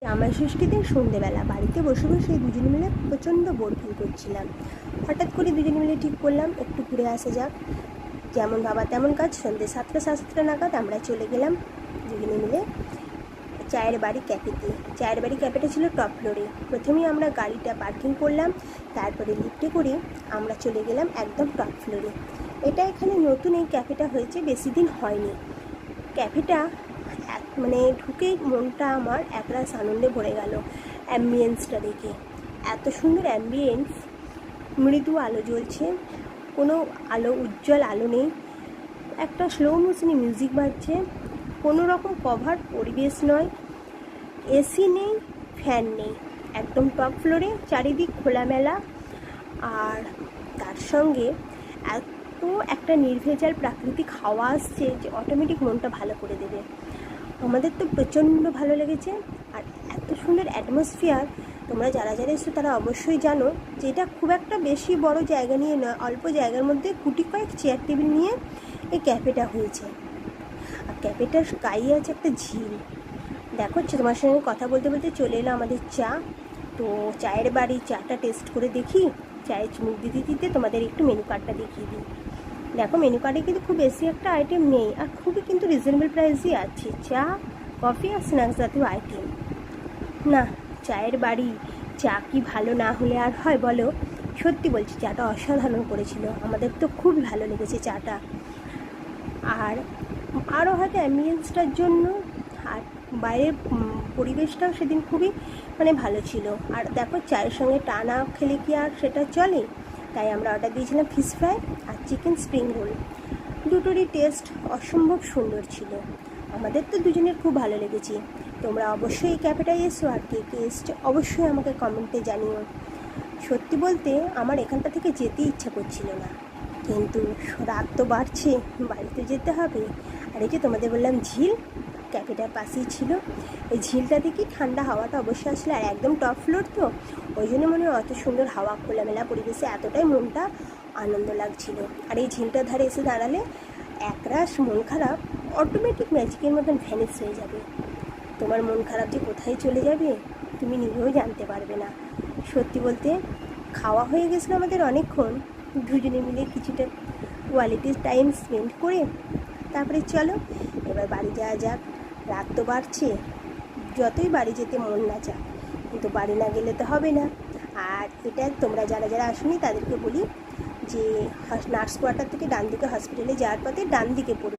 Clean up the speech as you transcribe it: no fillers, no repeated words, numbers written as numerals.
জামাই ষষ্ঠীর দিন সন্ধেবেলা বাড়িতে বসে বসে দুজনে মিলে প্রচণ্ড বোর ফিল করছিলাম। হঠাৎ করে দুজনে মিলে ঠিক করলাম একটু ঘুরে আসা যাক। যেমন ভাবা তেমন কাজ। সন্ধ্যে 7টা নাগাদ আমরা চলে গেলাম দুজনে মিলে চায়ের বাড়ি ক্যাফেতে। চায়ের বাড়ি ক্যাফেটা ছিল টপ ফ্লোরে। প্রথমেই আমরা গাড়িটা পার্কিং করলাম, তারপরে লিফটে করে আমরা চলে গেলাম একদম টপ ফ্লোরে। এটা এখানে নতুন এই ক্যাফেটা হয়েছে, বেশি দিন হয়নি। ক্যাফেটা মানে ঢুকেই মনটা আমার একরাশ আনন্দে ভরে গেল অ্যাম্বিয়েন্সটা দেখে। এত সুন্দর অ্যাম্বিয়েন্স, মৃদু আলো জ্বলছে, কোনো উজ্জ্বল আলো নেই, একটা স্লো মোশনে মিউজিক বাজছে, কোনো রকম কভার পরিবেশ নয়, এসি নেই, ফ্যান নেই, একদম টপ ফ্লোরে, চারিদিক খোলামেলা। আর তার সঙ্গে এত একটা নির্ভেজাল প্রাকৃতিক হাওয়া আসছে যে অটোমেটিক মনটা ভালো করে দেবে। আমাদের তো প্রচণ্ড ভালো লেগেছে। আর এত সুন্দর অ্যাটমসফিয়ার, তোমরা যারা যারা এসো তারা অবশ্যই জানো যে এটা খুব একটা বেশি বড় জায়গা নিয়ে নয়, অল্প জায়গার মধ্যে গুটি কয়েক চেয়ার টেবিল নিয়ে এই ক্যাফেটা হয়েছে। আর ক্যাফেটার গায়ে আছে একটা ঝিল। দেখো তোমার সঙ্গে কথা বলতে বলতে চলে এলো আমাদের চা। তো চায়ের বাড়ি চাটা টেস্ট করে দেখি, চায়ে চুমুক দিতে দিতে তোমাদের একটু মেনু কার্ডটা দেখিয়ে দিই। দেখো মেনু কার্ডে কিন্তু খুব বেশি একটা আইটেম নেই, আর খুবই কিন্তু রিজনেবল প্রাইসই আছে। চা, কফি আর স্ন্যাক্স জাতীয় আইটেম। না, চায়ের বাড়ি চা কি ভালো না হলে আর হয় বলো? সত্যি বলছি, চাটা অসাধারণ করেছিল, আমাদের তো খুবই ভালো লেগেছে চাটা। আর আরও হয়তো অ্যাম্বিয়েন্সটার জন্য আর বাইরের পরিবেশটাও সেদিন খুবই ভালো ছিল। আর দেখো চায়ের সঙ্গে টানা খেলে কি আর সেটা চলে? তাই আমরা অর্ডার দিয়েছিলাম ফিশ ফ্রাই আর চিকেন স্প্রিং রোল। দুটোরই টেস্ট অসম্ভব সুন্দর ছিল। আমাদের তো দুজনের খুব ভালো লেগেছে। তোমরা অবশ্যই এই ক্যাফেটায় এসো, আর কে কে এসছো অবশ্যই আমাকে কমেন্টে জানিও। সত্যি বলতে আমার এখানটা থেকে যেতে ইচ্ছা করছিল না, কিন্তু রাত তো বাড়ছে, বাড়িতে যেতে হবে। আর এই যে তোমাদের বললাম ঝিল ক্যাফেটার পাশেই ছিল, এই ঝিলটা দেখি ঠান্ডা হাওয়াটা অবশ্যই আসলে, আর একদম টপ ফ্লোর তো ওই জন্য মনে হয় অত সুন্দর হাওয়া, খোলামেলা পরিবেশে এতটাই মনটা আনন্দ লাগছিল। আর এই ঝিলটার ধারে এসে দাঁড়ালে একরাশ মন খারাপ অটোমেটিক ম্যাজিকের মতন ভ্যানিশ হয়ে যাবে। তোমার মন খারাপ যে কোথায় চলে যাবে তুমি নিজেও জানতে পারবে না। সত্যি বলতে খাওয়া হয়ে গেছিলো আমাদের অনেকক্ষণ, দুজনে মিলে কিছুটা কোয়ালিটি টাইম স্পেন্ড করে তারপরে চলো এবার বাড়ি যাওয়া যাক। রাত তো বাড়ছে, যতই বাড়ি যেতে মন না চায়, কিন্তু বাড়ি না গেলে তো হবে না। আর এটা তোমরা যারা যারা আসোনি তাদেরকে বলি যে নার্স কোয়ার্টার থেকে ডান দিকে হসপিটালে যাওয়ার পথে ডান দিকে পড়বে।